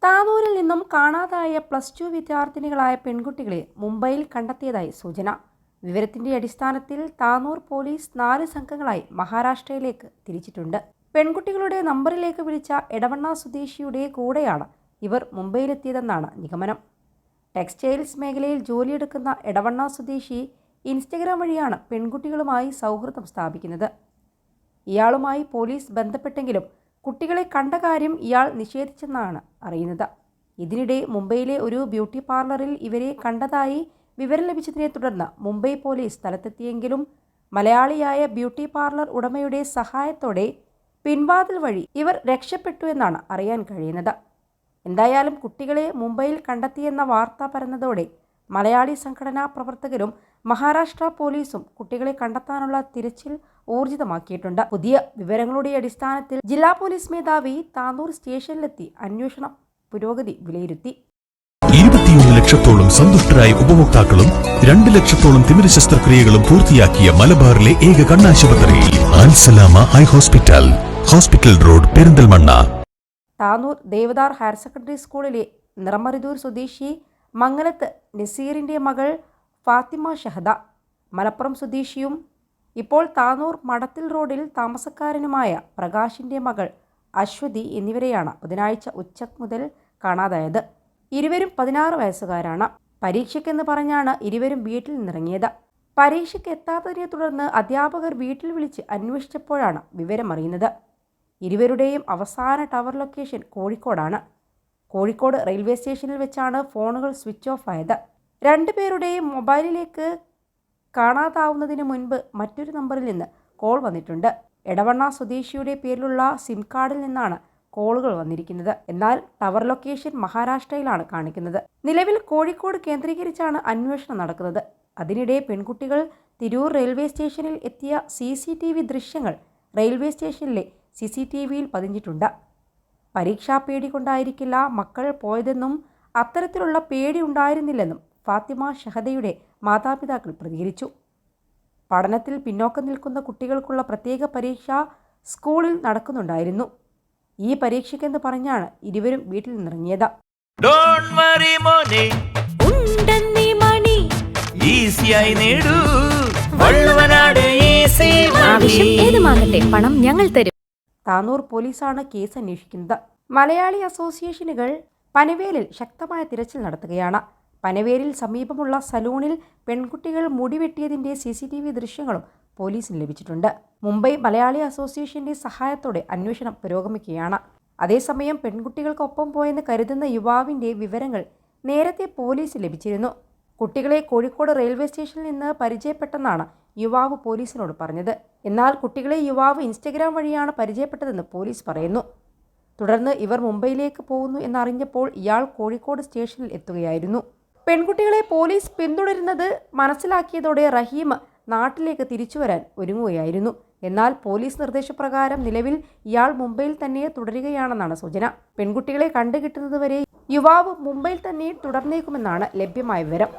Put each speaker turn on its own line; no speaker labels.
താനൂരിൽ നിന്നും കാണാതായ +2 വിദ്യാർത്ഥിനികളായ പെൺകുട്ടികളെ മുംബൈയിൽ കണ്ടെത്തിയതായി സൂചന. വിവരത്തിന്റെ അടിസ്ഥാനത്തിൽ താനൂർ പോലീസ് 4 സംഘങ്ങളായി മഹാരാഷ്ട്രയിലേക്ക് തിരിച്ചിട്ടുണ്ട്. പെൺകുട്ടികളുടെ നമ്പറിലേക്ക് വിളിച്ച എടവണ്ണ സ്വദേശിയുടെ കൂടെയാണ് ഇവർ മുംബൈയിലെത്തിയതെന്നാണ് നിഗമനം. ടെക്സ്റ്റൈൽസ് മേഖലയിൽ ജോലിയെടുക്കുന്ന എടവണ്ണ സ്വദേശി ഇൻസ്റ്റഗ്രാം വഴിയാണ് പെൺകുട്ടികളുമായി സൗഹൃദം സ്ഥാപിക്കുന്നത്. ഇയാളുമായി പോലീസ് ബന്ധപ്പെട്ടെങ്കിലും കുട്ടികളെ കണ്ട കാര്യം ഇയാൾ നിഷേധിച്ചെന്നാണ് അറിയുന്നത്. ഇതിനിടെ മുംബൈയിലെ ഒരു ബ്യൂട്ടി പാർലറിൽ ഇവരെ കണ്ടതായി വിവരം ലഭിച്ചതിനെ തുടർന്ന് മുംബൈ പോലീസ് സ്ഥലത്തെത്തിയെങ്കിലും മലയാളിയായ ബ്യൂട്ടി പാർലർ ഉടമയുടെ സഹായത്തോടെ പിൻവാതിൽ വഴി ഇവർ രക്ഷപ്പെട്ടു എന്നാണ് അറിയാൻ കഴിയുന്നത്. എന്തായാലും കുട്ടികളെ മുംബൈയിൽ കണ്ടെത്തിയെന്ന വാർത്ത പരന്നതോടെ മലയാളി സംഘടനാ പ്രവർത്തകരും മഹാരാഷ്ട്ര പോലീസും കുട്ടികളെ കണ്ടെത്താനുള്ള തിരച്ചിൽ ഊർജിതമാക്കിയിട്ടുണ്ട്. പുതിയ വിവരങ്ങളുടെ അടിസ്ഥാനത്തിൽ ജില്ലാ പോലീസ് മേധാവി താനൂർ സ്റ്റേഷനിലെത്തി അന്വേഷണ പുരോഗതി വിലയിരുത്തി.
21 ലക്ഷത്തോളം സന്തുഷ്ടരായ ഉപഭോക്താക്കളും 2 ലക്ഷത്തോളം തിമിര ശസ്ത്രക്രിയകളും പൂർത്തിയാക്കിയ മലബാറിലെ ഏക കണ്ണാശുപത്രി Alsalama high hospital, hospital road, Perinthalmanna.
Tanur Devadar higher secondary സ്കൂളിലെ നിറമരുതൂർ സ്വദേശി മംഗലത്ത് നസീറിൻ്റെ മകൾ ഫാത്തിമ ഷഹദ, മലപ്പുറം സ്വദേശിയും ഇപ്പോൾ താനൂർ മടത്തിൽ റോഡിൽ താമസക്കാരനുമായ പ്രകാശിൻ്റെ മകൾ അശ്വതി എന്നിവരെയാണ് ബുധനാഴ്ച ഉച്ച മുതൽ കാണാതായത്. ഇരുവരും 16 വയസ്സുകാരാണ്. പരീക്ഷയ്ക്കെന്ന് പറഞ്ഞാണ് ഇരുവരും വീട്ടിൽ നിന്നിറങ്ങിയത്. പരീക്ഷയ്ക്ക് എത്താത്തതിനെ തുടർന്ന് അധ്യാപകർ വീട്ടിൽ വിളിച്ച് അന്വേഷിച്ചപ്പോഴാണ് വിവരമറിയുന്നത്. ഇരുവരുടെയും അവസാന ടവർ ലൊക്കേഷൻ കോഴിക്കോടാണ്. കോഴിക്കോട് റെയിൽവേ സ്റ്റേഷനിൽ വെച്ചാണ് ഫോണുകൾ സ്വിച്ച് ഓഫ് ആയത്. 2 പേരുടെയും മൊബൈലിലേക്ക് കാണാതാവുന്നതിന് മുൻപ് മറ്റൊരു നമ്പറിൽ നിന്ന് കോൾ വന്നിട്ടുണ്ട്. എടവണ്ണ സ്വദേശിയുടെ പേരിലുള്ള സിം കാർഡിൽ നിന്നാണ് കോളുകൾ വന്നിരിക്കുന്നത്. എന്നാൽ ടവർ ലൊക്കേഷൻ മഹാരാഷ്ട്രയിലാണ് കാണിക്കുന്നത്. നിലവിൽ കോഴിക്കോട് കേന്ദ്രീകരിച്ചാണ് അന്വേഷണം നടക്കുന്നത്. അതിനിടെ പെൺകുട്ടികൾ തിരൂർ റെയിൽവേ സ്റ്റേഷനിൽ എത്തിയ CCTV ദൃശ്യങ്ങൾ റെയിൽവേ സ്റ്റേഷനിലെ CCTVയിൽ പതിഞ്ഞിട്ടുണ്ട്. പരീക്ഷാ പേടി കൊണ്ടായിരിക്കില്ല മക്കൾ പോയതെന്നും അത്തരത്തിലുള്ള പേടി ഉണ്ടായിരുന്നില്ലെന്നും ഫാത്തിമ ഷഹദയുടെ മാതാപിതാക്കൾ പ്രതികരിച്ചു. പഠനത്തിൽ പിന്നോക്കം നിൽക്കുന്ന കുട്ടികൾക്കുള്ള പ്രത്യേക പരീക്ഷ സ്കൂളിൽ നടക്കുന്നുണ്ടായിരുന്നു. ഈ പരീക്ഷയ്ക്കെന്ന് പറഞ്ഞാണ് ഇരുവരും വീട്ടിൽ നിന്നിറങ്ങിയത്.
പണം ഞങ്ങൾ തരും.
താനൂർ പോലീസാണ് കേസ് അന്വേഷിക്കുന്നത്. മലയാളി അസോസിയേഷനുകൾ പനവേലിൽ ശക്തമായ തിരച്ചിൽ നടത്തുകയാണ്. പനവേലിൽ സമീപമുള്ള സലൂണിൽ പെൺകുട്ടികൾ മുടിവെട്ടിയതിൻ്റെ CCTV ദൃശ്യങ്ങളും പോലീസിന് ലഭിച്ചിട്ടുണ്ട്. മുംബൈ മലയാളി അസോസിയേഷന്റെ സഹായത്തോടെ അന്വേഷണം പുരോഗമിക്കുകയാണ്. അതേസമയം പെൺകുട്ടികൾക്കൊപ്പം പോയെന്ന് കരുതുന്ന യുവാവിൻ്റെ വിവരങ്ങൾ നേരത്തെ പോലീസിന് ലഭിച്ചിരുന്നു. കുട്ടികളെ കോഴിക്കോട് റെയിൽവേ സ്റ്റേഷനിൽ നിന്ന് പരിചയപ്പെട്ടെന്നാണ് യുവാവ് പോലീസിനോട് പറഞ്ഞത്. എന്നാൽ കുട്ടികളെ യുവാവ് ഇൻസ്റ്റഗ്രാം വഴിയാണ് പരിചയപ്പെട്ടതെന്ന് പോലീസ് പറയുന്നു. തുടർന്ന് ഇവർ മുംബൈയിലേക്ക് പോകുന്നു എന്നറിഞ്ഞപ്പോൾ ഇയാൾ കോഴിക്കോട് സ്റ്റേഷനിൽ എത്തുകയായിരുന്നു. പെൺകുട്ടികളെ പോലീസ് പിന്തുടരുന്നത് മനസ്സിലാക്കിയതോടെ റഹീം നാട്ടിലേക്ക് തിരിച്ചുവരാൻ ഒരുങ്ങുകയായിരുന്നു. എന്നാൽ പോലീസ് നിർദ്ദേശപ്രകാരം നിലവിൽ ഇയാൾ മുംബൈയിൽ തന്നെ തുടരുകയാണെന്നാണ് സൂചന. പെൺകുട്ടികളെ കണ്ടുകിട്ടുന്നതുവരെ യുവാവ് മുംബൈയിൽ തന്നെ തുടർന്നേക്കുമെന്നാണ് ലഭ്യമായ വിവരം.